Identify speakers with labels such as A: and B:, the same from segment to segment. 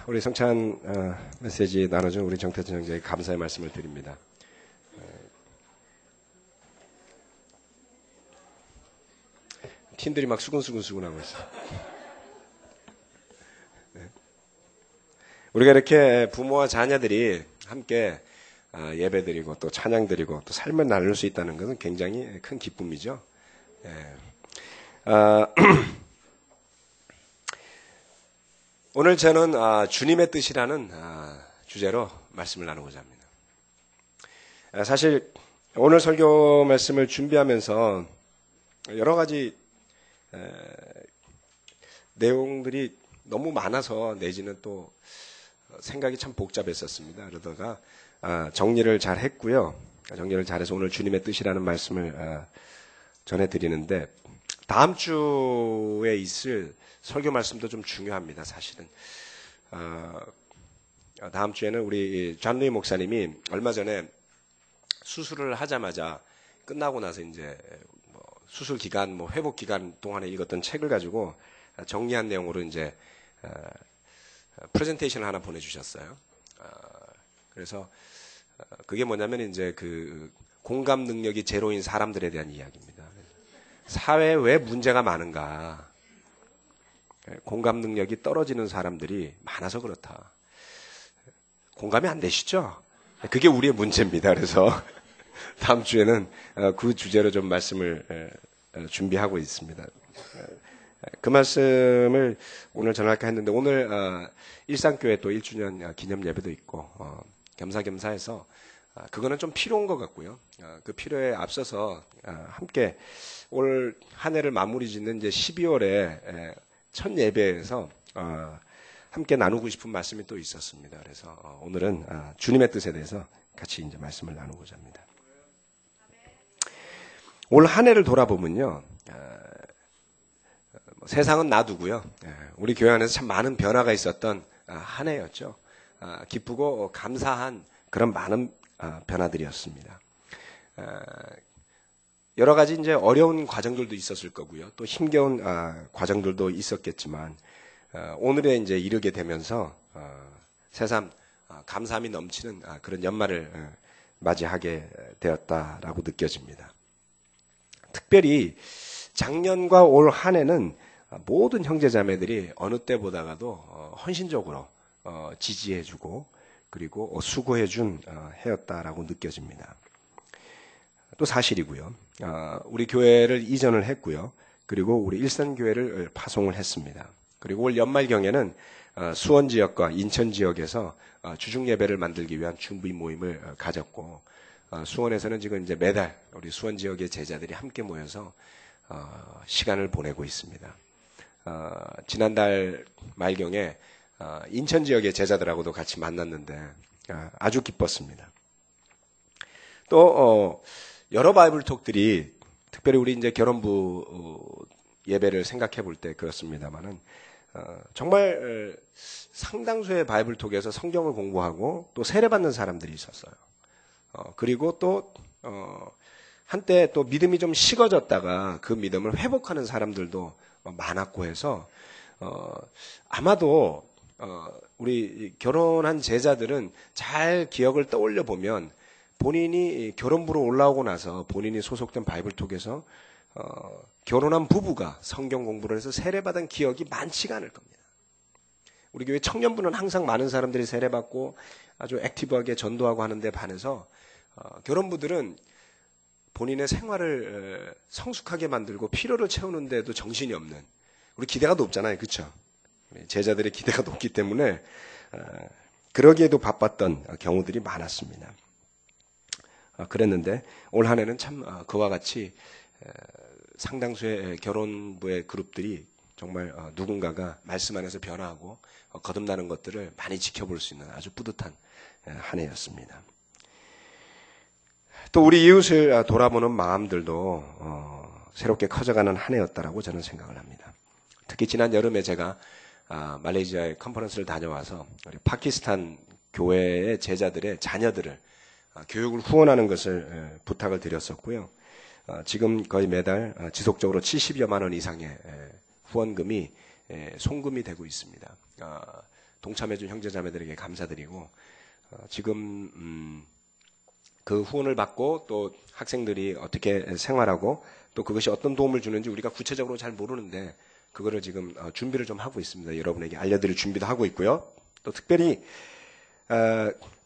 A: 우리 성찬 메시지 나눠준 우리 정태준 형제에게 감사의 말씀을 드립니다. 팀들이 막 수근수근하고 있어요. 우리가 이렇게 부모와 자녀들이 함께 예배드리고 또 찬양드리고 또 삶을 나눌 수 있다는 것은 굉장히 큰 기쁨이죠. 오늘 저는 주님의 뜻이라는 주제로 말씀을 나누고자 합니다. 사실 오늘 설교 말씀을 준비하면서 여러 가지 내용들이 너무 많아서 내지는 또 생각이 참 복잡했었습니다. 그러다가 정리를 잘 했고요. 정리를 잘해서 오늘 주님의 뜻이라는 말씀을 전해드리는데 다음 주에 있을 설교 말씀도 좀 중요합니다. 사실은 다음 주에는 우리 존 루이 목사님이 얼마 전에 수술을 하자마자 끝나고 나서 이제 수술 기간, 회복 기간 동안에 읽었던 책을 가지고 정리한 내용으로 이제 프레젠테이션을 하나 보내주셨어요. 그래서 그게 뭐냐면 이제 그 공감 능력이 제로인 사람들에 대한 이야기입니다. 사회에 왜 문제가 많은가? 공감 능력이 떨어지는 사람들이 많아서 그렇다. 공감이 안 되시죠? 그게 우리의 문제입니다. 그래서 다음 주에는 그 주제로 좀 말씀을 준비하고 있습니다. 그 말씀을 오늘 전할까 했는데 오늘 일상교회 또 1주년 기념 예배도 있고 겸사겸사해서 그거는 좀 필요한 것 같고요. 그 필요에 앞서서 함께 올 한 해를 마무리 짓는 이제 12월에 첫 예배에서 함께 나누고 싶은 말씀이 또 있었습니다. 그래서 오늘은 주님의 뜻에 대해서 같이 이제 말씀을 나누고자 합니다. 올 한 해를 돌아보면요. 세상은 놔두고요. 우리 교회 안에서 참 많은 변화가 있었던 한 해였죠. 기쁘고 감사한 그런 많은 변화들이었습니다. 여러 가지 이제 어려운 과정들도 있었을 거고요. 또 힘겨운 과정들도 있었겠지만 오늘에 이제 이르게 되면서 새삼 감사함이 넘치는 그런 연말을 맞이하게 되었다라고 느껴집니다. 특별히 작년과 올 한 해는 모든 형제자매들이 어느 때보다가도 헌신적으로 지지해주고 그리고 수고해준 해였다라고 느껴집니다. 또 사실이고요. 우리 교회를 이전을 했고요. 그리고 우리 일산교회를 파송을 했습니다. 그리고 올 연말경에는 수원 지역과 인천 지역에서 주중 예배를 만들기 위한 준비 모임을 가졌고 수원에서는 지금 이제 매달 우리 수원 지역의 제자들이 함께 모여서 시간을 보내고 있습니다. 지난달 말경에 인천 지역의 제자들하고도 같이 만났는데 아주 기뻤습니다. 또 여러 바이블톡들이 특별히 우리 이제 결혼부 예배를 생각해 볼 때 그렇습니다만은 정말 상당수의 바이블톡에서 성경을 공부하고 또 세례받는 사람들이 있었어요. 그리고 또 한때 또 믿음이 좀 식어졌다가 그 믿음을 회복하는 사람들도 많았고 해서 아마도 우리 결혼한 제자들은 잘 기억을 떠올려 보면 본인이 결혼부로 올라오고 나서 본인이 소속된 바이블톡에서 결혼한 부부가 성경 공부를 해서 세례받은 기억이 많지가 않을 겁니다. 우리 교회 청년부는 항상 많은 사람들이 세례받고 아주 액티브하게 전도하고 하는데 반해서 결혼부들은 본인의 생활을 성숙하게 만들고 필요를 채우는데도 정신이 없는 우리 기대가 높잖아요. 그렇죠? 제자들의 기대가 높기 때문에 그러기에도 바빴던 경우들이 많았습니다. 그랬는데 올 한 해는 참 그와 같이 상당수의 결혼부의 그룹들이 정말 누군가가 말씀 안에서 변화하고 거듭나는 것들을 많이 지켜볼 수 있는 아주 뿌듯한 한 해였습니다. 또 우리 이웃을 돌아보는 마음들도 새롭게 커져가는 한 해였다라고 저는 생각을 합니다. 특히 지난 여름에 제가 말레이시아에 컨퍼런스를 다녀와서 우리 파키스탄 교회의 제자들의 자녀들을 교육을 후원하는 것을 부탁을 드렸었고요. 지금 거의 매달 지속적으로 70여만 원 이상의 후원금이 송금이 되고 있습니다. 동참해준 형제자매들에게 감사드리고 지금 그 후원을 받고 또 학생들이 어떻게 생활하고 또 그것이 어떤 도움을 주는지 우리가 구체적으로 잘 모르는데 그거를 지금 준비를 좀 하고 있습니다. 여러분에게 알려드릴 준비도 하고 있고요. 또 특별히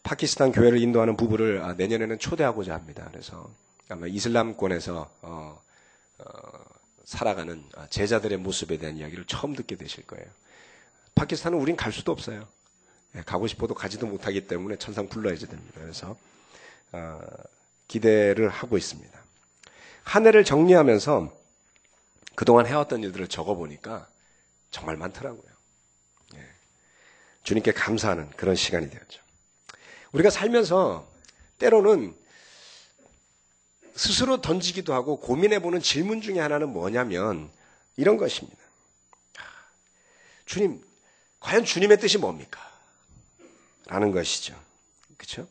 A: 파키스탄 교회를 인도하는 부부를 내년에는 초대하고자 합니다. 그래서 아마 이슬람권에서 살아가는 제자들의 모습에 대한 이야기를 처음 듣게 되실 거예요. 파키스탄은 우린 갈 수도 없어요. 가고 싶어도 가지도 못하기 때문에 천상 불러야지 됩니다. 그래서 기대를 하고 있습니다. 한 해를 정리하면서 그동안 해왔던 일들을 적어보니까 정말 많더라고요. 주님께 감사하는 그런 시간이 되었죠. 우리가 살면서 때로는 스스로 던지기도 하고 고민해보는 질문 중에 하나는 뭐냐면 이런 것입니다. 주님, 과연 주님의 뜻이 뭡니까? 라는 것이죠. 그렇죠?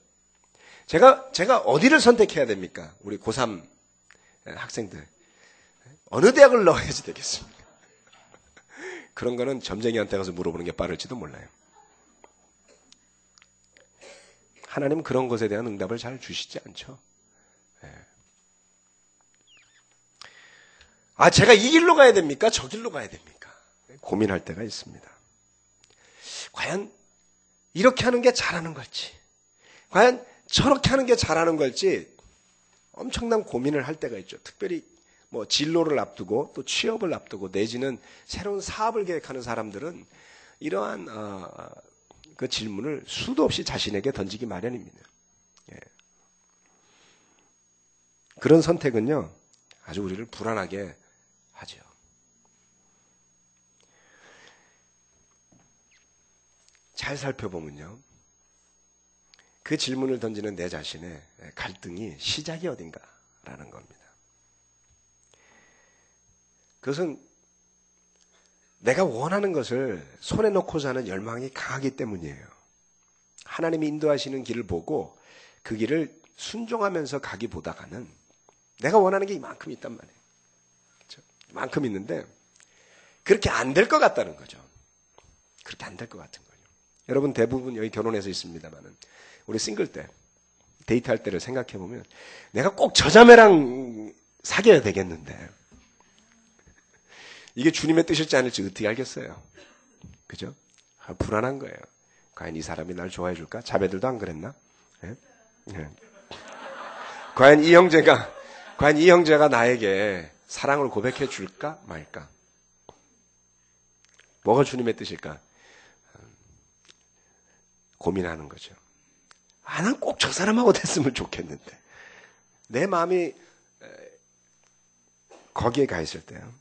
A: 제가 어디를 선택해야 됩니까? 우리 고3 학생들. 어느 대학을 넣어야지 되겠습니까? 그런 거는 점쟁이한테 가서 물어보는 게 빠를지도 몰라요. 하나님은 그런 것에 대한 응답을 잘 주시지 않죠. 제가 이 길로 가야 됩니까? 저 길로 가야 됩니까? 고민할 때가 있습니다. 과연 이렇게 하는 게 잘하는 걸지, 과연 저렇게 하는 게 잘하는 걸지 엄청난 고민을 할 때가 있죠. 특별히 진로를 앞두고 또 취업을 앞두고 내지는 새로운 사업을 계획하는 사람들은 이러한 그 질문을 수도 없이 자신에게 던지기 마련입니다. 그런 선택은요, 아주 우리를 불안하게 하죠. 잘 살펴보면요, 그 질문을 던지는 내 자신의 갈등이 시작이 어딘가라는 겁니다. 그것은 내가 원하는 것을 손에 놓고자 하는 열망이 강하기 때문이에요. 하나님이 인도하시는 길을 보고 그 길을 순종하면서 가기보다가는 내가 원하는 게 이만큼 있단 말이에요. 그렇죠? 이만큼 있는데 그렇게 안 될 것 같다는 거죠. 그렇게 안 될 것 같은 거죠. 여러분 대부분 여기 결혼해서 있습니다만은 우리 싱글 때 데이트할 때를 생각해 보면 내가 꼭 저 자매랑 사귀어야 되겠는데 이게 주님의 뜻일지 아닐지 어떻게 알겠어요? 그죠? 불안한 거예요. 과연 이 사람이 날 좋아해 줄까? 자매들도 안 그랬나? 네? 네. 과연 이 형제가 나에게 사랑을 고백해 줄까 말까? 뭐가 주님의 뜻일까? 고민하는 거죠. 난 꼭 저 사람하고 됐으면 좋겠는데 내 마음이 거기에 가 있을 때요.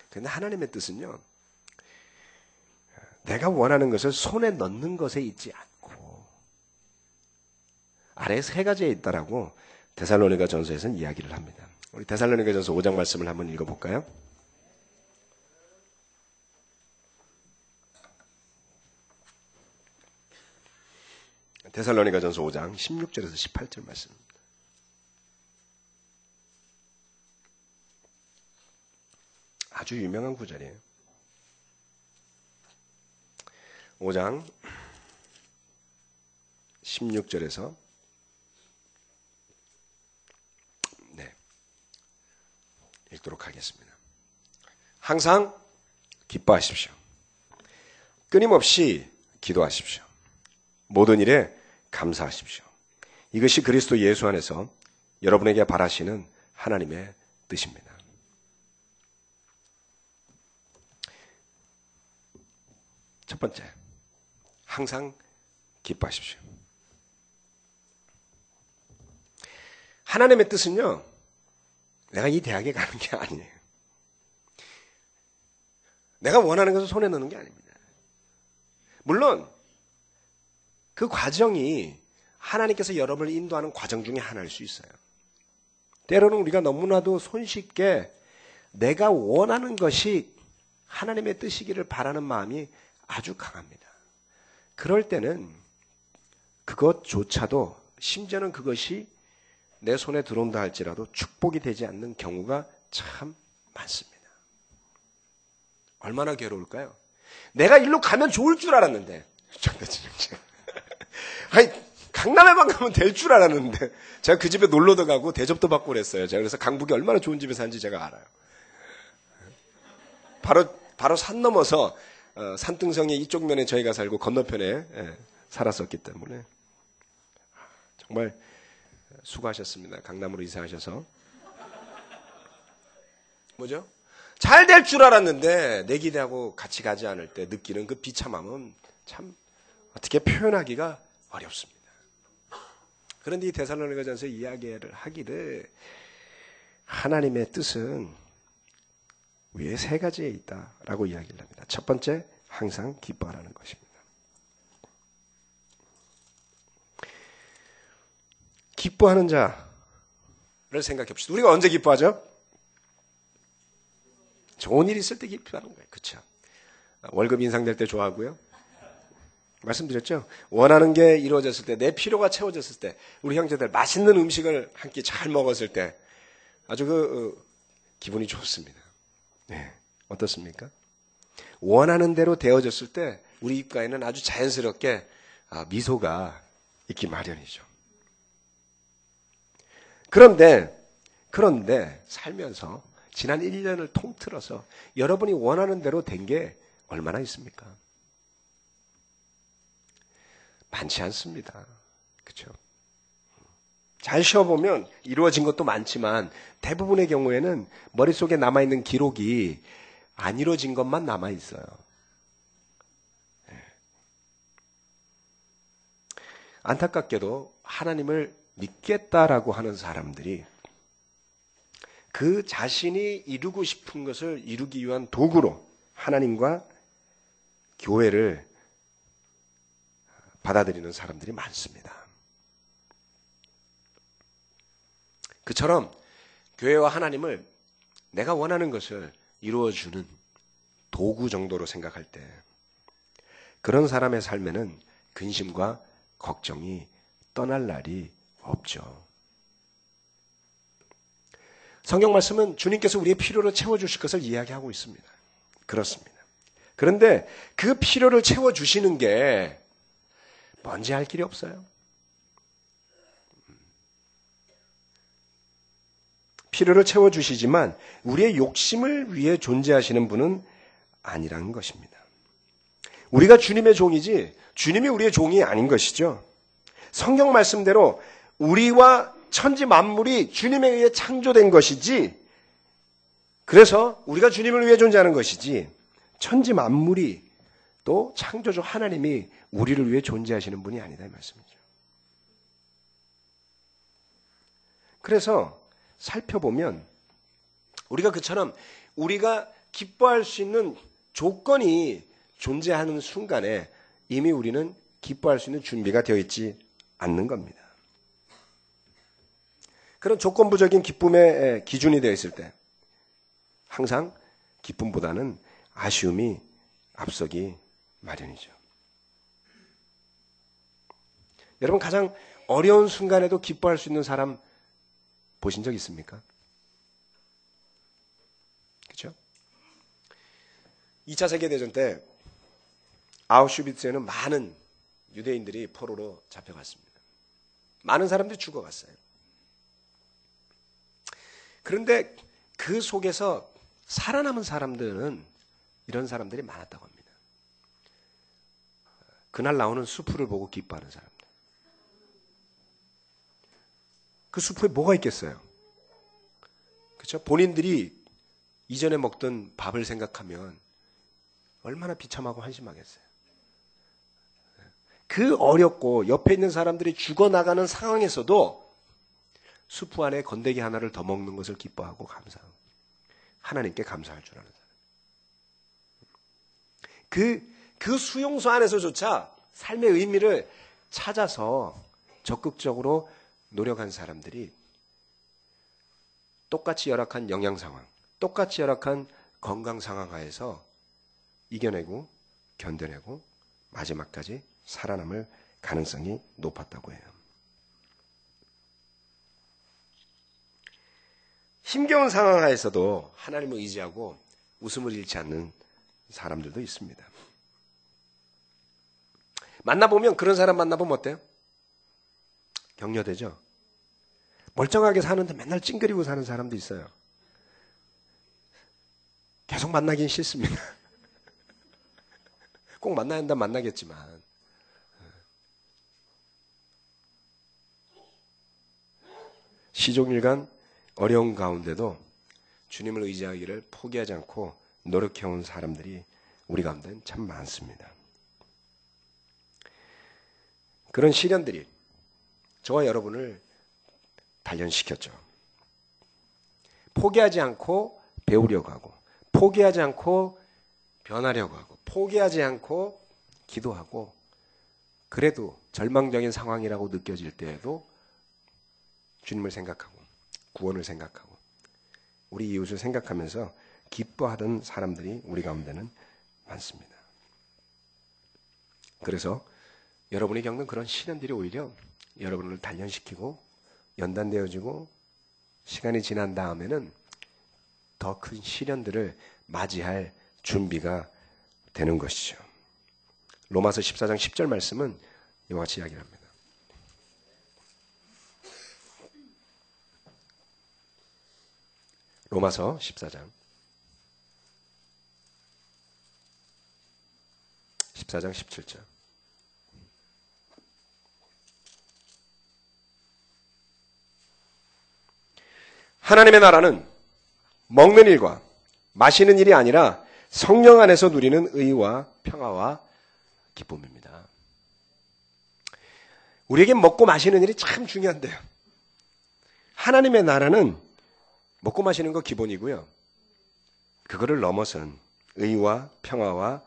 A: 그런데 하나님의 뜻은요, 내가 원하는 것을 손에 넣는 것에 있지 않고 아래 세 가지에 있다라고 데살로니가 전서에서는 이야기를 합니다. 우리 데살로니가 전서 5장 말씀을 한번 읽어볼까요? 데살로니가 전서 5장 16절에서 18절 말씀입니다. 아주 유명한 구절이에요. 5장 16절에서 읽도록 하겠습니다. 항상 기뻐하십시오. 끊임없이 기도하십시오. 모든 일에 감사하십시오. 이것이 그리스도 예수 안에서 여러분에게 바라시는 하나님의 뜻입니다. 첫 번째, 항상 기뻐하십시오. 하나님의 뜻은요, 내가 이 대학에 가는 게 아니에요. 내가 원하는 것을 손에 넣는 게 아닙니다. 물론 그 과정이 하나님께서 여러분을 인도하는 과정 중에 하나일 수 있어요. 때로는 우리가 너무나도 손쉽게 내가 원하는 것이 하나님의 뜻이기를 바라는 마음이 아주 강합니다. 그럴 때는 그것조차도, 심지어는 그것이 내 손에 들어온다 할지라도 축복이 되지 않는 경우가 참 많습니다. 얼마나 괴로울까요? 내가 일로 가면 좋을 줄 알았는데. 아니, 강남에만 가면 될 줄 알았는데. 제가 그 집에 놀러도 가고 대접도 받고 그랬어요. 제가 그래서 강북이 얼마나 좋은 집에 사는지 제가 알아요. 바로 산 넘어서 산등성의 이쪽 면에 저희가 살고 건너편에 살았었기 때문에 정말 수고하셨습니다. 강남으로 이사하셔서. 뭐죠? 잘 될 줄 알았는데 내 기대하고 같이 가지 않을 때 느끼는 그 비참함은 참 어떻게 표현하기가 어렵습니다. 그런데 이 데살로니가전서 이야기를 하기를 하나님의 뜻은 위에 세 가지에 있다라고 이야기를 합니다. 첫 번째, 항상 기뻐하라는 것입니다. 기뻐하는 자를 생각해 봅시다. 우리가 언제 기뻐하죠? 좋은 일 있을 때 기뻐하는 거예요. 그렇죠? 월급 인상될 때 좋아하고요. 말씀드렸죠? 원하는 게 이루어졌을 때, 내 필요가 채워졌을 때, 우리 형제들 맛있는 음식을 한 끼 잘 먹었을 때 아주 기분이 좋습니다. 네, 어떻습니까? 원하는 대로 되어졌을 때 우리 입가에는 아주 자연스럽게 미소가 있기 마련이죠. 그런데 살면서 지난 1년을 통틀어서 여러분이 원하는 대로 된 게 얼마나 있습니까? 많지 않습니다. 그렇죠? 잘 쉬어보면 이루어진 것도 많지만 대부분의 경우에는 머릿속에 남아있는 기록이 안 이루어진 것만 남아있어요. 안타깝게도 하나님을 믿겠다라고 하는 사람들이 그 자신이 이루고 싶은 것을 이루기 위한 도구로 하나님과 교회를 받아들이는 사람들이 많습니다. 그처럼 교회와 하나님을 내가 원하는 것을 이루어주는 도구 정도로 생각할 때 그런 사람의 삶에는 근심과 걱정이 떠날 날이 없죠. 성경 말씀은 주님께서 우리의 필요를 채워주실 것을 이야기하고 있습니다. 그렇습니다. 그런데 그 필요를 채워주시는 게 뭔지 알 길이 없어요. 필요를 채워주시지만 우리의 욕심을 위해 존재하시는 분은 아니라는 것입니다. 우리가 주님의 종이지 주님이 우리의 종이 아닌 것이죠. 성경 말씀대로 우리와 천지 만물이 주님에 의해 창조된 것이지 그래서 우리가 주님을 위해 존재하는 것이지 천지 만물이 또 창조주 하나님이 우리를 위해 존재하시는 분이 아니다 이 말씀이죠. 그래서 살펴보면 우리가 그처럼 우리가 기뻐할 수 있는 조건이 존재하는 순간에 이미 우리는 기뻐할 수 있는 준비가 되어 있지 않는 겁니다. 그런 조건부적인 기쁨의 기준이 되어 있을 때 항상 기쁨보다는 아쉬움이 앞서기 마련이죠. 여러분 가장 어려운 순간에도 기뻐할 수 있는 사람 보신 적 있습니까? 그렇죠? 2차 세계대전 때 아우슈비츠에는 많은 유대인들이 포로로 잡혀갔습니다. 많은 사람들이 죽어갔어요. 그런데 그 속에서 살아남은 사람들은 이런 사람들이 많았다고 합니다. 그날 나오는 수프를 보고 기뻐하는 사람들. 그 수프에 뭐가 있겠어요? 그렇죠? 본인들이 이전에 먹던 밥을 생각하면 얼마나 비참하고 한심하겠어요. 그 어렵고 옆에 있는 사람들이 죽어나가는 상황에서도 수프 안에 건더기 하나를 더 먹는 것을 기뻐하고 감사하고 하나님께 감사할 줄 아는 사람. 그 수용소 안에서조차 삶의 의미를 찾아서 적극적으로 노력한 사람들이 똑같이 열악한 영양 상황, 똑같이 열악한 건강 상황 하에서 이겨내고 견뎌내고 마지막까지 살아남을 가능성이 높았다고 해요. 힘겨운 상황 하에서도 하나님을 의지하고 웃음을 잃지 않는 사람들도 있습니다. 만나보면, 그런 사람 만나보면 어때요? 격려되죠? 멀쩡하게 사는데 맨날 찡그리고 사는 사람도 있어요. 계속 만나긴 싫습니다. 꼭 만나야 한다면 만나겠지만. 시종일관 어려운 가운데도 주님을 의지하기를 포기하지 않고 노력해온 사람들이 우리 가운데는 참 많습니다. 그런 시련들이 저와 여러분을 단련시켰죠. 포기하지 않고 배우려고 하고, 포기하지 않고 변하려고 하고, 포기하지 않고 기도하고, 그래도 절망적인 상황이라고 느껴질 때에도 주님을 생각하고 구원을 생각하고 우리 이웃을 생각하면서 기뻐하던 사람들이 우리 가운데는 많습니다. 그래서 여러분이 겪는 그런 시련들이 오히려 여러분을 단련시키고 연단되어지고 시간이 지난 다음에는 더 큰 시련들을 맞이할 준비가 되는 것이죠. 로마서 14장 10절 말씀은 이와 같이 이야기를 합니다. 로마서 14장 17절. 하나님의 나라는 먹는 일과 마시는 일이 아니라 성령 안에서 누리는 의와 평화와 기쁨입니다. 우리에게 먹고 마시는 일이 참 중요한데요. 하나님의 나라는 먹고 마시는 거 기본이고요. 그거를 넘어선 의와 평화와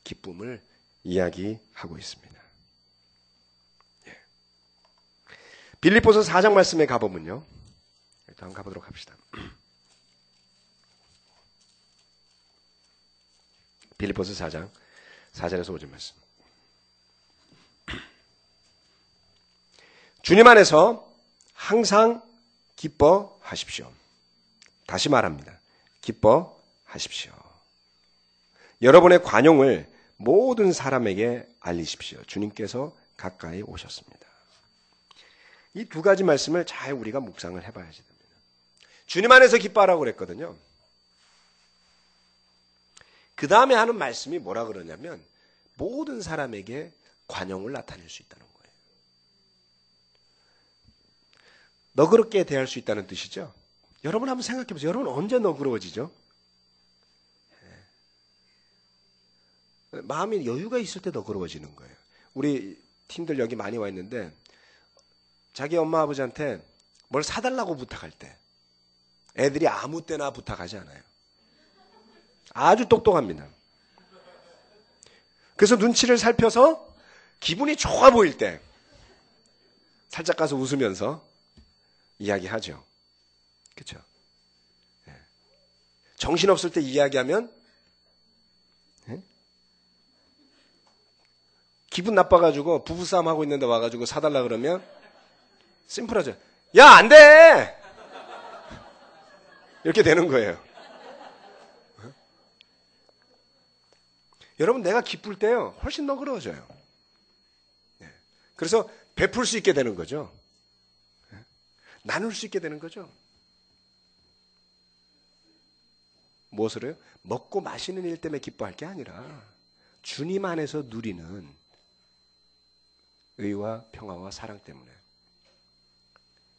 A: 기쁨을 이야기하고 있습니다. 예. 빌립보서 4장 말씀에 가보면요. 일단 가보도록 합시다. 빌립보서 4장 4절에서 5절 말씀. 주님 안에서 항상 기뻐하십시오. 다시 말합니다. 기뻐하십시오. 여러분의 관용을 모든 사람에게 알리십시오. 주님께서 가까이 오셨습니다. 이 두 가지 말씀을 잘 우리가 묵상을 해봐야지 됩니다. 주님 안에서 기뻐하라고 그랬거든요. 그 다음에 하는 말씀이 뭐라 그러냐면 모든 사람에게 관용을 나타낼 수 있다는 거예요. 너그럽게 대할 수 있다는 뜻이죠. 여러분 한번 생각해 보세요. 여러분 언제 너그러워지죠? 마음이 여유가 있을 때 너그러워지는 거예요. 우리 팀들 여기 많이 와 있는데 자기 엄마 아버지한테 뭘 사달라고 부탁할 때 애들이 아무 때나 부탁하지 않아요. 아주 똑똑합니다. 그래서 눈치를 살펴서 기분이 좋아 보일 때 살짝 가서 웃으면서 이야기하죠. 그렇죠? 정신없을 때 이야기하면 기분 나빠가지고 부부싸움 하고 있는데 와가지고 사달라 그러면 심플하죠. 야, 안 돼! 이렇게 되는 거예요. 여러분, 내가 기쁠 때요, 훨씬 너그러워져요. 그래서 베풀 수 있게 되는 거죠. 나눌 수 있게 되는 거죠. 무엇으로요? 먹고 마시는 일 때문에 기뻐할 게 아니라 주님 안에서 누리는 의와 평화와 사랑 때문에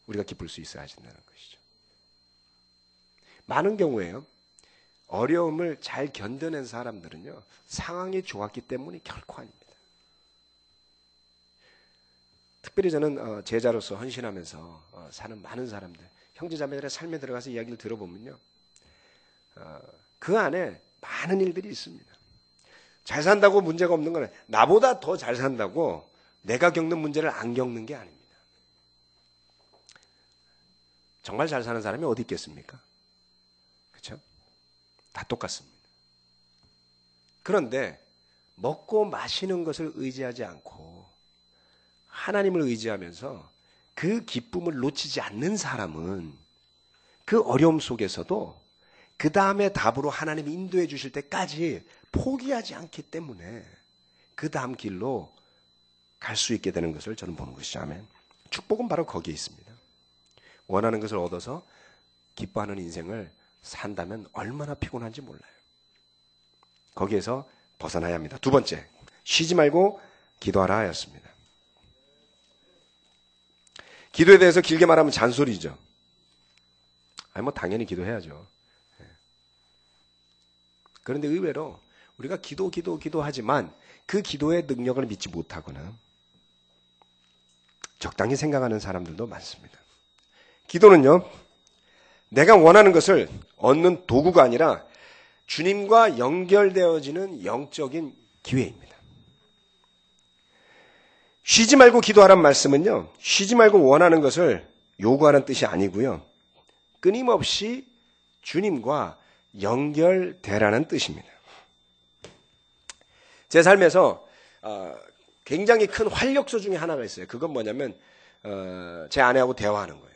A: 우리가 기쁠 수 있어야 한다는 것이죠. 많은 경우에요. 어려움을 잘 견뎌낸 사람들은요. 상황이 좋았기 때문이 결코 아닙니다. 특별히 저는 제자로서 헌신하면서 사는 많은 사람들, 형제자매들의 삶에 들어가서 이야기를 들어보면요. 그 안에 많은 일들이 있습니다. 잘 산다고 문제가 없는 건 나보다 더 잘 산다고 내가 겪는 문제를 안 겪는 게 아닙니다. 정말 잘 사는 사람이 어디 있겠습니까? 그렇죠? 다 똑같습니다. 그런데 먹고 마시는 것을 의지하지 않고 하나님을 의지하면서 그 기쁨을 놓치지 않는 사람은 그 어려움 속에서도 그 다음에 답으로 하나님이 인도해 주실 때까지 포기하지 않기 때문에 그 다음 길로 갈 수 있게 되는 것을 저는 보는 것이죠. 아멘. 축복은 바로 거기에 있습니다. 원하는 것을 얻어서 기뻐하는 인생을 산다면 얼마나 피곤한지 몰라요. 거기에서 벗어나야 합니다. 두 번째, 쉬지 말고 기도하라 하였습니다. 기도에 대해서 길게 말하면 잔소리죠. 아니, 당연히 기도해야죠. 그런데 의외로 우리가 기도하지만 그 기도의 능력을 믿지 못하거나 적당히 생각하는 사람들도 많습니다. 기도는요, 내가 원하는 것을 얻는 도구가 아니라 주님과 연결되어지는 영적인 기회입니다. 쉬지 말고 기도하라는 말씀은요, 쉬지 말고 원하는 것을 요구하는 뜻이 아니고요, 끊임없이 주님과 연결되라는 뜻입니다. 제 삶에서 굉장히 큰 활력소 중에 하나가 있어요. 그건 뭐냐면 제 아내하고 대화하는 거예요.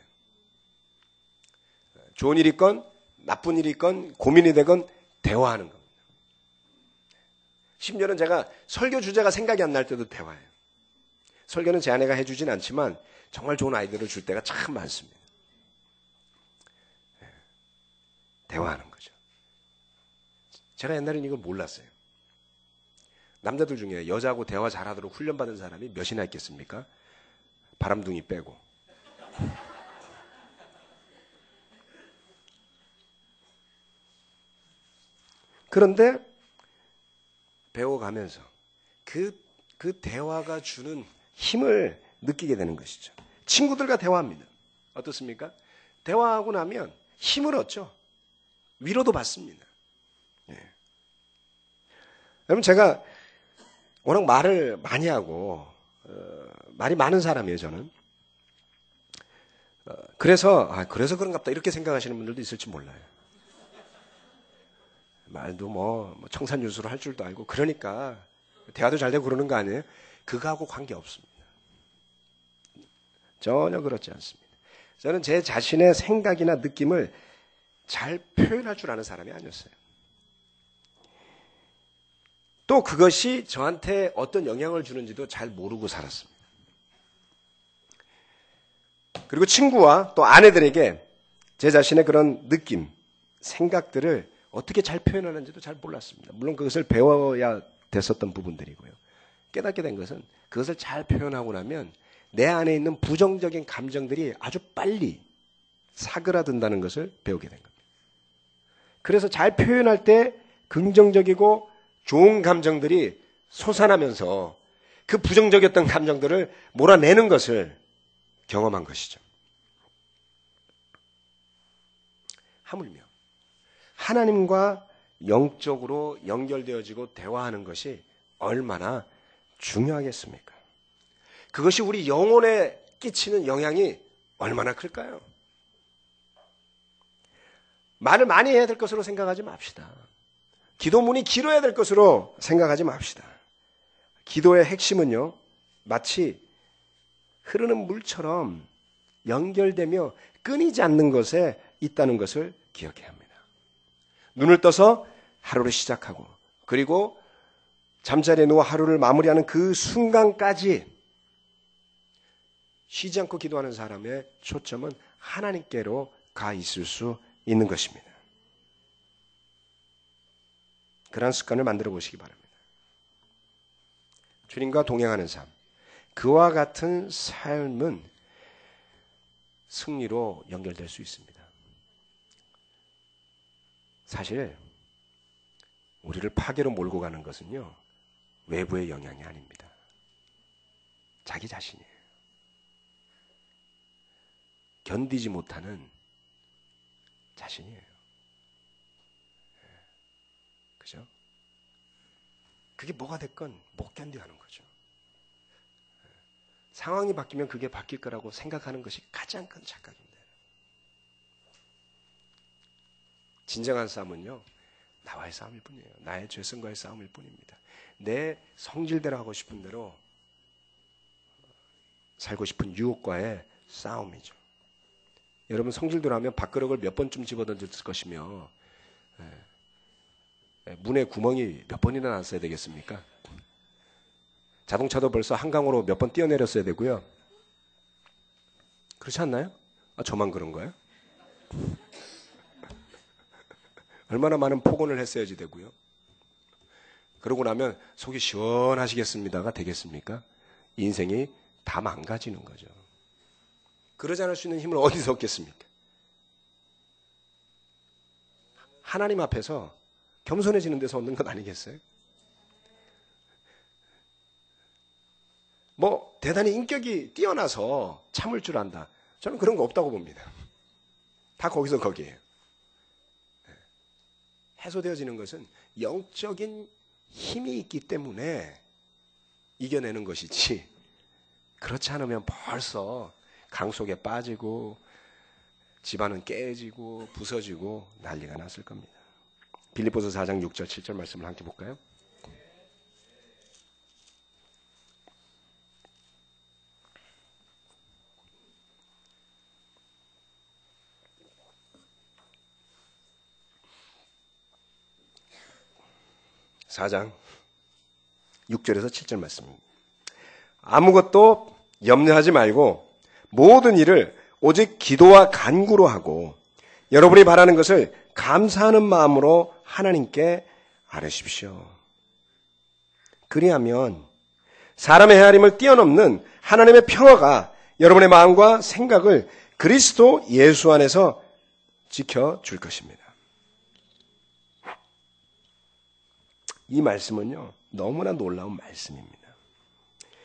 A: 좋은 일이 있건 나쁜 일이 있건 고민이 되건 대화하는 겁니다. 심지어는 제가 설교 주제가 생각이 안 날 때도 대화해요. 설교는 제 아내가 해주진 않지만 정말 좋은 아이디어를 줄 때가 참 많습니다. 대화하는 거죠. 제가 옛날에는 이걸 몰랐어요. 남자들 중에 여자하고 대화 잘하도록 훈련받은 사람이 몇이나 있겠습니까? 바람둥이 빼고. 그런데 배워가면서 그 대화가 주는 힘을 느끼게 되는 것이죠. 친구들과 대화합니다. 어떻습니까? 대화하고 나면 힘을 얻죠. 위로도 받습니다. 여러분, 제가 워낙 말을 많이 하고 말이 많은 사람이에요, 저는. 그래서 그런갑다 이렇게 생각하시는 분들도 있을지 몰라요. 말도 뭐 청산유수를 할 줄도 알고 그러니까 대화도 잘 되고 그러는 거 아니에요? 그거하고 관계없습니다. 전혀 그렇지 않습니다. 저는 제 자신의 생각이나 느낌을 잘 표현할 줄 아는 사람이 아니었어요. 또 그것이 저한테 어떤 영향을 주는지도 잘 모르고 살았습니다. 그리고 친구와 또 아내들에게 제 자신의 그런 느낌, 생각들을 어떻게 잘 표현하는지도 잘 몰랐습니다. 물론 그것을 배워야 됐었던 부분들이고요. 깨닫게 된 것은 그것을 잘 표현하고 나면 내 안에 있는 부정적인 감정들이 아주 빨리 사그라든다는 것을 배우게 된 겁니다. 그래서 잘 표현할 때 긍정적이고 좋은 감정들이 솟아나면서 그 부정적이었던 감정들을 몰아내는 것을 경험한 것이죠. 하물며 하나님과 영적으로 연결되어지고 대화하는 것이 얼마나 중요하겠습니까? 그것이 우리 영혼에 끼치는 영향이 얼마나 클까요? 말을 많이 해야 될 것으로 생각하지 맙시다. 기도문이 길어야 될 것으로 생각하지 맙시다. 기도의 핵심은요, 마치 흐르는 물처럼 연결되며 끊이지 않는 것에 있다는 것을 기억해야 합니다. 눈을 떠서 하루를 시작하고 그리고 잠자리에 누워 하루를 마무리하는 그 순간까지 쉬지 않고 기도하는 사람의 초점은 하나님께로 가 있을 수 있는 것입니다. 그러한 습관을 만들어 보시기 바랍니다. 주님과 동행하는 삶, 그와 같은 삶은 승리로 연결될 수 있습니다. 사실 우리를 파괴로 몰고 가는 것은요, 외부의 영향이 아닙니다. 자기 자신이에요. 견디지 못하는 자신이에요. 그죠? 그게 뭐가 됐건 못 견뎌하는 거죠. 상황이 바뀌면 그게 바뀔 거라고 생각하는 것이 가장 큰 착각입니다. 진정한 싸움은요, 나와의 싸움일 뿐이에요. 나의 죄성과의 싸움일 뿐입니다. 내 성질대로 하고 싶은 대로 살고 싶은 유혹과의 싸움이죠. 여러분 성질대로 하면 밥그릇을 몇 번쯤 집어던질 것이며 문에 구멍이 몇 번이나 났어야 되겠습니까? 자동차도 벌써 한강으로 몇 번 뛰어내렸어야 되고요. 그렇지 않나요? 저만 그런 거예요? 얼마나 많은 폭언을 했어야지 되고요. 그러고 나면 속이 시원하시겠습니다가 되겠습니까? 인생이 다 망가지는 거죠. 그러지 않을 수 있는 힘을 어디서 얻겠습니까? 하나님 앞에서 겸손해지는 데서 얻는 것 아니겠어요? 뭐 대단히 인격이 뛰어나서 참을 줄 안다. 저는 그런 거 없다고 봅니다. 다 거기서 거기에요. 해소되어지는 것은 영적인 힘이 있기 때문에 이겨내는 것이지, 그렇지 않으면 벌써 강 속에 빠지고 집안은 깨지고 부서지고 난리가 났을 겁니다. 빌립보서 4장 6절 7절 말씀을 함께 볼까요? (4장) 6절에서 7절 말씀입니다. 아무것도 염려하지 말고 모든 일을 오직 기도와 간구로 하고 여러분이 바라는 것을 감사하는 마음으로 하나님께 아뢰십시오. 그리하면 사람의 헤아림을 뛰어넘는 하나님의 평화가 여러분의 마음과 생각을 그리스도 예수 안에서 지켜줄 것입니다. 이 말씀은요, 너무나 놀라운 말씀입니다.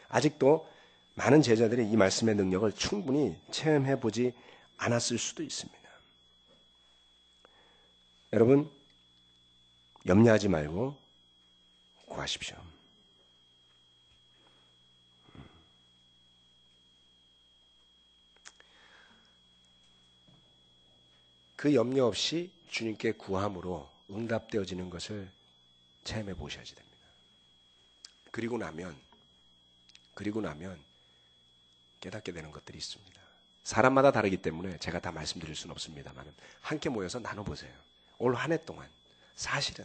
A: 아직도 많은 제자들이 이 말씀의 능력을 충분히 체험해 보지 않았을 수도 있습니다. 여러분, 염려하지 말고 구하십시오. 그 염려 없이 주님께 구함으로 응답되어지는 것을 체험해 보셔야지 됩니다. 그리고 나면 깨닫게 되는 것들이 있습니다. 사람마다 다르기 때문에 제가 다 말씀드릴 수는 없습니다만 함께 모여서 나눠보세요. 올 한 해 동안 사실은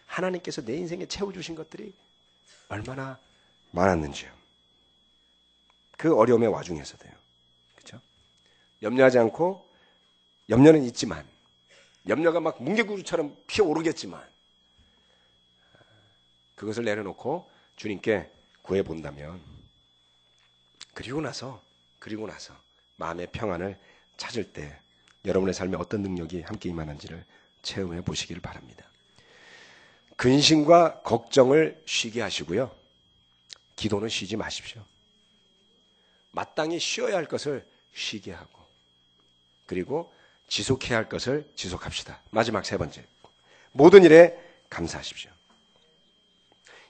A: 하나님께서 내 인생에 채워주신 것들이 얼마나 많았는지요. 그 어려움의 와중에서도요. 그렇죠? 염려하지 않고, 염려는 있지만, 염려가 막 뭉게구름처럼 피어오르겠지만 그것을 내려놓고 주님께 구해본다면, 그리고 나서 마음의 평안을 찾을 때 여러분의 삶에 어떤 능력이 함께 임하는지를 체험해 보시길 바랍니다. 근심과 걱정을 쉬게 하시고요. 기도는 쉬지 마십시오. 마땅히 쉬어야 할 것을 쉬게 하고, 그리고 지속해야 할 것을 지속합시다. 마지막 세 번째, 모든 일에 감사하십시오.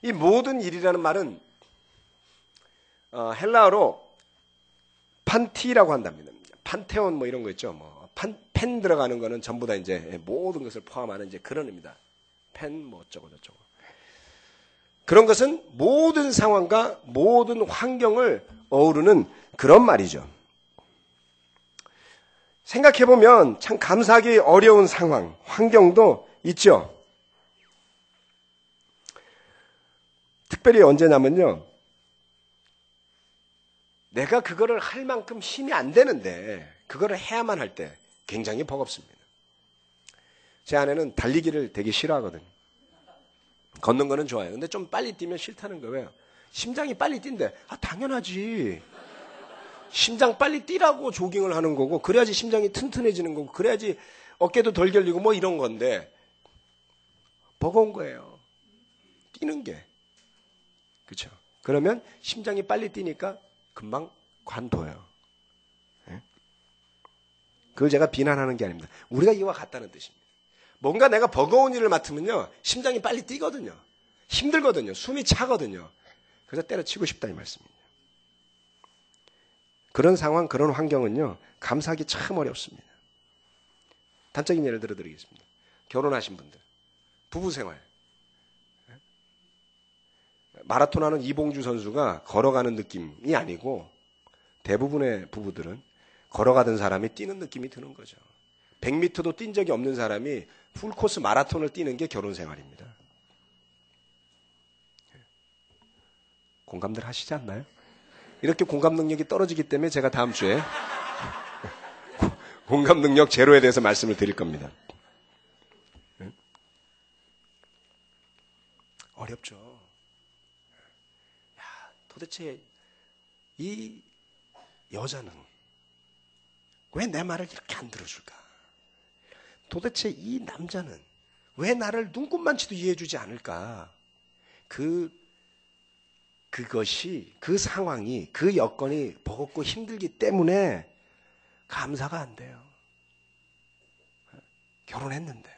A: 이 모든 일이라는 말은 헬라어로 판티라고 한답니다. 판테온 뭐 이런 거 있죠. 펜 들어가는 거는 전부 다 이제 모든 것을 포함하는 이제 그런 의미다. 펜 뭐 어쩌고 저쩌고. 그런 것은 모든 상황과 모든 환경을 어우르는 그런 말이죠. 생각해보면 참 감사하기 어려운 상황, 환경도 있죠. 특별히 언제냐면요, 내가 그거를 할 만큼 힘이 안 되는데 그거를 해야만 할 때 굉장히 버겁습니다. 제 아내는 달리기를 되게 싫어하거든요. 걷는 거는 좋아요. 근데 좀 빨리 뛰면 싫다는 거예요. 심장이 빨리 뛴대. 당연하지. 심장 빨리 뛰라고 조깅을 하는 거고, 그래야지 심장이 튼튼해지는 거고, 그래야지 어깨도 덜 결리고 뭐 이런 건데 버거운 거예요. 뛰는 게. 그렇죠? 그러면 심장이 빨리 뛰니까 금방 관둬요. 네? 그걸 제가 비난하는 게 아닙니다. 우리가 이와 같다는 뜻입니다. 뭔가 내가 버거운 일을 맡으면요, 심장이 빨리 뛰거든요. 힘들거든요. 숨이 차거든요. 그래서 때려치고 싶다 이 말씀입니다. 그런 상황, 그런 환경은요, 감사하기 참 어렵습니다. 단적인 예를 들어드리겠습니다. 결혼하신 분들, 부부생활. 마라톤하는 이봉주 선수가 걸어가는 느낌이 아니고 대부분의 부부들은 걸어가던 사람이 뛰는 느낌이 드는 거죠. 100m도 뛴 적이 없는 사람이 풀코스 마라톤을 뛰는 게 결혼 생활입니다. 공감들 하시지 않나요? 이렇게 공감 능력이 떨어지기 때문에 제가 다음 주에 공감 능력 제로에 대해서 말씀을 드릴 겁니다. 어렵죠. 야, 도대체 이 여자는 왜 내 말을 이렇게 안 들어줄까? 도대체 이 남자는 왜 나를 눈꼽만치도 이해해주지 않을까? 그것이, 그 상황이, 그 여건이 버겁고 힘들기 때문에 감사가 안 돼요. 결혼했는데.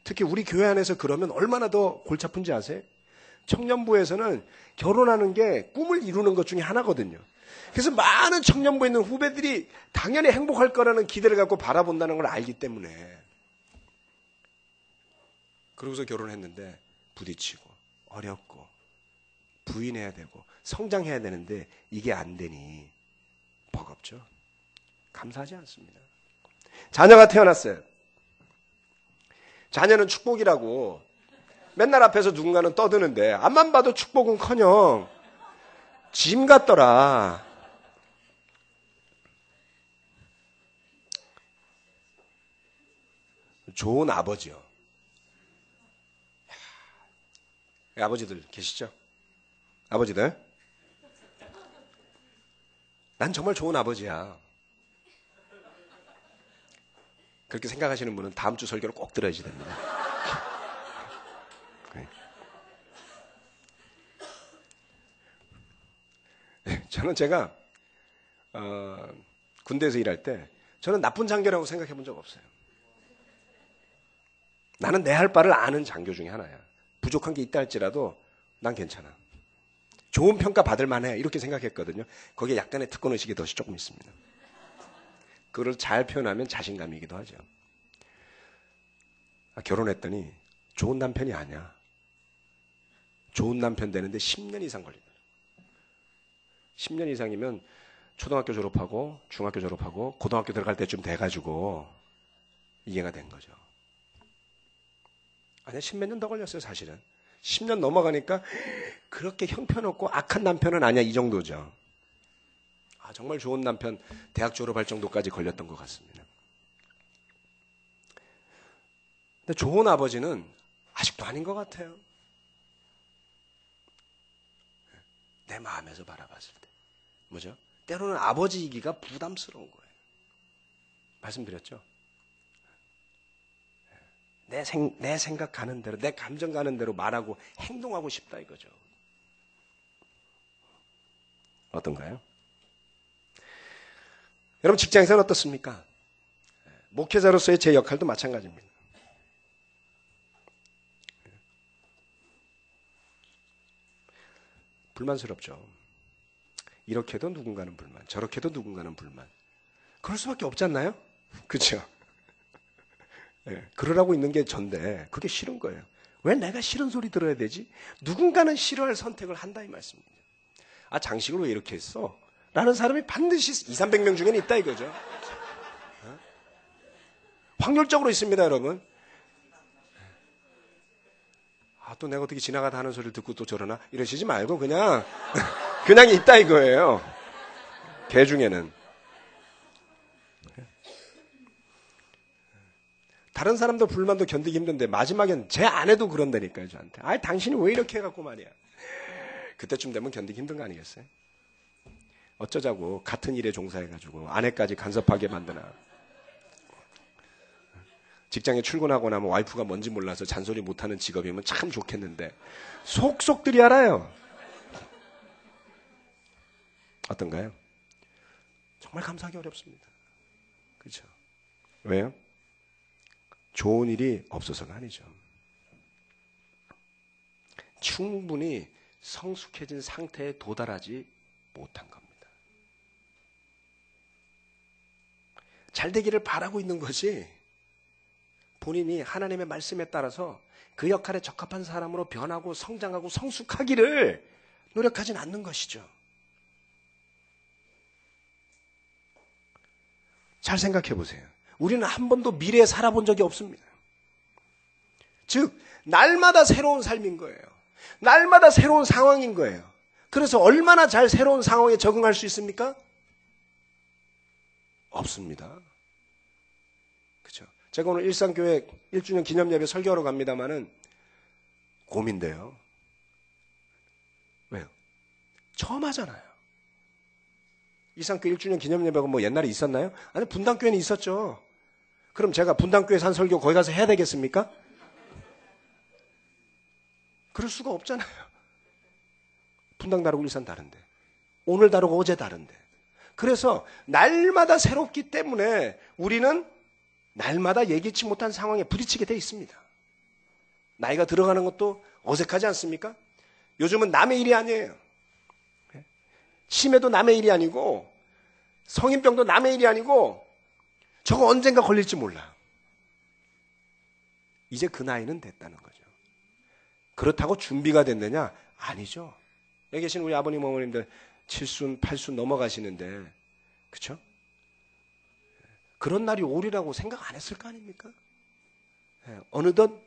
A: 특히 우리 교회 안에서 그러면 얼마나 더 골치 아픈지 아세요? 청년부에서는 결혼하는 게 꿈을 이루는 것 중에 하나거든요. 그래서 많은 청년부에 있는 후배들이 당연히 행복할 거라는 기대를 갖고 바라본다는 걸 알기 때문에. 그러고서 결혼했는데 부딪히고 어렵고 부인해야 되고 성장해야 되는데 이게 안 되니 버겁죠. 감사하지 않습니다. 자녀가 태어났어요. 자녀는 축복이라고 맨날 앞에서 누군가는 떠드는데 앞만 봐도 축복은커녕 짐 같더라. 좋은 아버지요. 아버지들 계시죠? 아버지들? 난 정말 좋은 아버지야. 그렇게 생각하시는 분은 다음 주 설교를 꼭 들어야지 됩니다. 저는 제가 군대에서 일할 때 저는 나쁜 장교라고 생각해 본 적 없어요. 나는 내 할 바를 아는 장교 중에 하나야. 부족한 게 있다 할지라도 난 괜찮아. 좋은 평가 받을 만해. 이렇게 생각했거든요. 거기에 약간의 특권의식이 더 조금 있습니다. 그걸 잘 표현하면 자신감이기도 하죠. 결혼했더니 좋은 남편이 아니야. 좋은 남편 되는데 10년 이상 걸린다. 10년 이상이면 초등학교 졸업하고 중학교 졸업하고 고등학교 들어갈 때쯤 돼가지고 이해가 된 거죠. 아니야, 10몇 년 더 걸렸어요, 사실은. 10년 넘어가니까 그렇게 형편없고 악한 남편은 아니야, 이 정도죠. 정말 좋은 남편 대학 졸업할 정도까지 걸렸던 것 같습니다. 근데 좋은 아버지는 아직도 아닌 것 같아요. 내 마음에서 바라봤을 때. 뭐죠? 때로는 아버지이기가 부담스러운 거예요. 말씀드렸죠? 내 생각 가는 대로, 내 감정 가는 대로 말하고 행동하고 싶다 이거죠. 어떤가요? 여러분 직장에서는 어떻습니까? 목회자로서의 제 역할도 마찬가지입니다. 불만스럽죠. 이렇게도 누군가는 불만, 저렇게도 누군가는 불만. 그럴 수밖에 없지 않나요? 그렇죠? 그러라고 있는 게 전데 그게 싫은 거예요. 왜 내가 싫은 소리 들어야 되지? 누군가는 싫어할 선택을 한다 이 말씀입니다. 장식을 왜 이렇게 했어? 라는 사람이 반드시 200~300명 중에는 있다 이거죠. 확률적으로 있습니다 여러분. 또 내가 어떻게 지나가다 하는 소리를 듣고 또 저러나? 이러시지 말고 그냥 있다 이거예요. 개 중에는. 다른 사람도 불만도 견디기 힘든데 마지막엔 제 아내도 그런다니까요 저한테. 당신이 왜 이렇게 해갖고 말이야. 그때쯤 되면 견디기 힘든 거 아니겠어요? 어쩌자고 같은 일에 종사해가지고 아내까지 간섭하게 만드나. 직장에 출근하고 나면 와이프가 뭔지 몰라서 잔소리 못하는 직업이면 참 좋겠는데 속속들이 알아요. 어떤가요? 정말 감사하기 어렵습니다. 그렇죠? 왜요? 좋은 일이 없어서가 아니죠. 충분히 성숙해진 상태에 도달하지 못한 겁니다. 잘 되기를 바라고 있는 것이 본인이 하나님의 말씀에 따라서 그 역할에 적합한 사람으로 변하고 성장하고 성숙하기를 노력하진 않는 것이죠. 잘 생각해 보세요. 우리는 한 번도 미래에 살아본 적이 없습니다. 즉 날마다 새로운 삶인 거예요. 날마다 새로운 상황인 거예요. 그래서 얼마나 잘 새로운 상황에 적응할 수 있습니까? 없습니다. 그렇죠? 제가 오늘 일상교회 1주년 기념예배 설교하러 갑니다마는 고민돼요. 왜요? 처음 하잖아요. 일상교회 1주년 기념예배가 뭐 옛날에 있었나요? 아니, 분당교회는 있었죠. 그럼 제가 분당교회 산 설교 거기 가서 해야 되겠습니까? 그럴 수가 없잖아요. 분당 다르고 일산 다른데. 오늘 다르고 어제 다른데. 그래서 날마다 새롭기 때문에 우리는 날마다 예기치 못한 상황에 부딪히게 돼 있습니다. 나이가 들어가는 것도 어색하지 않습니까? 요즘은 남의 일이 아니에요. 치매도 남의 일이 아니고 성인병도 남의 일이 아니고 저거 언젠가 걸릴지 몰라. 이제 그 나이는 됐다는 거죠. 그렇다고 준비가 됐느냐? 아니죠. 여기 계신 우리 아버님 어머님들 7순 8순 넘어가시는데 그렇죠? 그런 날이 오리라고 생각 안 했을 거 아닙니까? 어느덧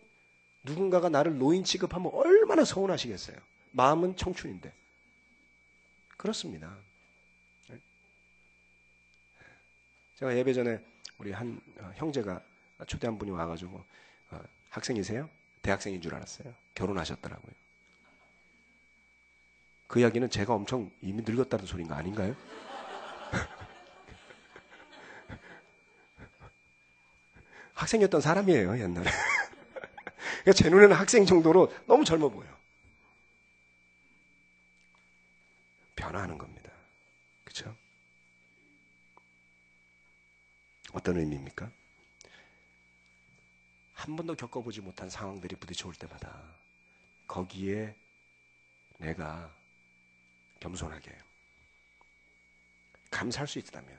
A: 누군가가 나를 노인 취급하면 얼마나 서운하시겠어요. 마음은 청춘인데. 그렇습니다. 제가 예배 전에 우리 한 형제가 초대한 분이 와가지고 학생이세요? 대학생인 줄 알았어요. 결혼하셨더라고요. 그 이야기는 제가 엄청 이미 늙었다는 소리인가 아닌가요? 학생이었던 사람이에요, 옛날에. 그러니까 제 눈에는 학생 정도로 너무 젊어 보여. 변화하는 겁니다. 그렇죠? 어떤 의미입니까? 한 번도 겪어보지 못한 상황들이 부딪혀올 때마다 거기에 내가 겸손하게 감사할 수 있다면,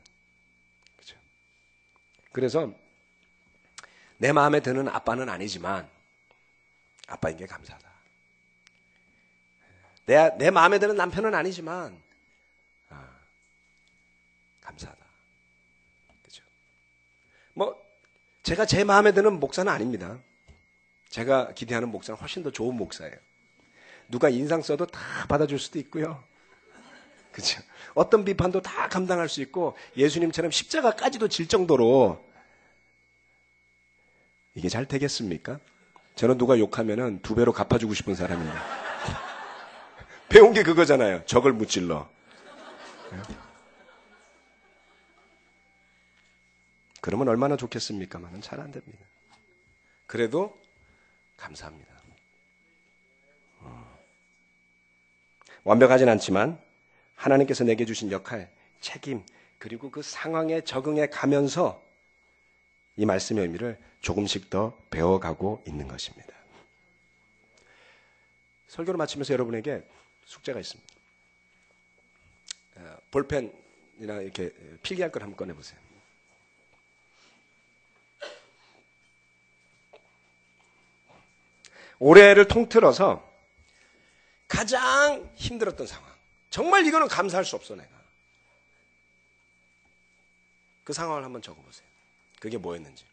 A: 그렇죠? 그래서 내 마음에 드는 아빠는 아니지만 아빠인 게 감사하다. 내 마음에 드는 남편은 아니지만 감사하다. 그렇죠? 뭐 제가 제 마음에 드는 목사는 아닙니다. 제가 기대하는 목사는 훨씬 더 좋은 목사예요. 누가 인상 써도 다 받아줄 수도 있고요. 그렇죠? 어떤 비판도 다 감당할 수 있고 예수님처럼 십자가까지도 질 정도로 이게 잘 되겠습니까? 저는 누가 욕하면은 2배로 갚아주고 싶은 사람입니다. 배운 게 그거잖아요. 적을 무찔러. 그러면 얼마나 좋겠습니까만은 잘 안 됩니다. 그래도 감사합니다. 완벽하진 않지만 하나님께서 내게 주신 역할, 책임, 그리고 그 상황에 적응해 가면서 이 말씀의 의미를 조금씩 더 배워가고 있는 것입니다. 설교를 마치면서 여러분에게 숙제가 있습니다. 볼펜이나 이렇게 필기할 걸 한번 꺼내보세요. 올해를 통틀어서 가장 힘들었던 상황. 정말 이거는 감사할 수 없어, 내가. 그 상황을 한번 적어보세요. 그게 뭐였는지.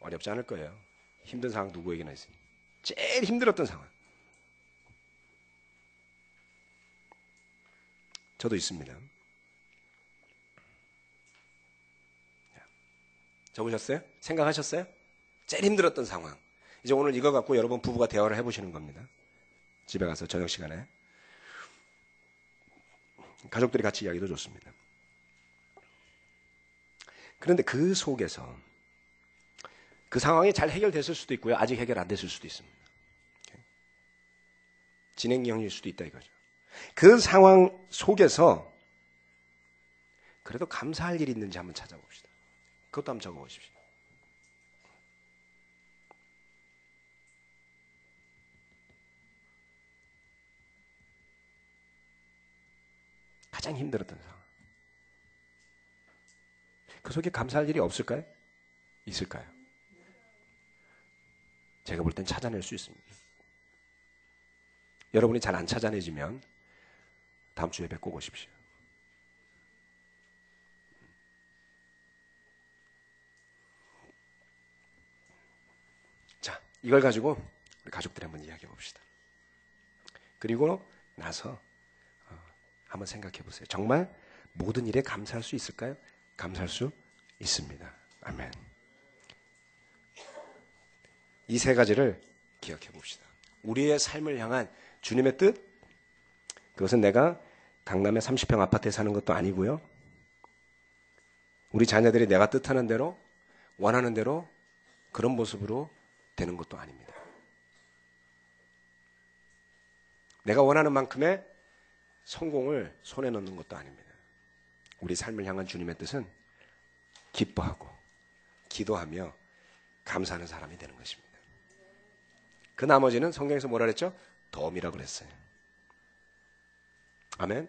A: 어렵지 않을 거예요. 힘든 상황 누구에게나 있습니다. 제일 힘들었던 상황. 저도 있습니다. 적으셨어요? 생각하셨어요? 제일 힘들었던 상황. 이제 오늘 이거 갖고 여러분 부부가 대화를 해보시는 겁니다. 집에 가서 저녁 시간에. 가족들이 같이 이야기도 좋습니다. 그런데 그 속에서 그 상황이 잘 해결됐을 수도 있고요. 아직 해결 안 됐을 수도 있습니다. 진행형일 수도 있다 이거죠. 그 상황 속에서 그래도 감사할 일이 있는지 한번 찾아봅시다. 그것도 한번 적어보십시오. 가장 힘들었던 상황. 그 속에 감사할 일이 없을까요? 있을까요? 제가 볼 땐 찾아낼 수 있습니다. 여러분이 잘 안 찾아내지면 다음 주에 뵙고 오십시오. 이걸 가지고 우리 가족들이 한번 이야기해 봅시다. 그리고 나서 한번 생각해 보세요. 정말 모든 일에 감사할 수 있을까요? 감사할 수 있습니다. 아멘. 이 세 가지를 기억해 봅시다. 우리의 삶을 향한 주님의 뜻, 그것은 내가 강남의 30평 아파트에 사는 것도 아니고요. 우리 자녀들이 내가 뜻하는 대로, 원하는 대로 그런 모습으로 되는 것도 아닙니다. 내가 원하는 만큼의 성공을 손에 넣는 것도 아닙니다. 우리 삶을 향한 주님의 뜻은 기뻐하고 기도하며 감사하는 사람이 되는 것입니다. 그 나머지는 성경에서 뭐라 그랬죠? 덤이라고 그랬어요. 아멘.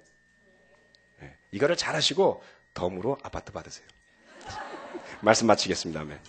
A: 네, 이거를 잘 하시고 덤으로 아파트 받으세요. 말씀 마치겠습니다. 아멘.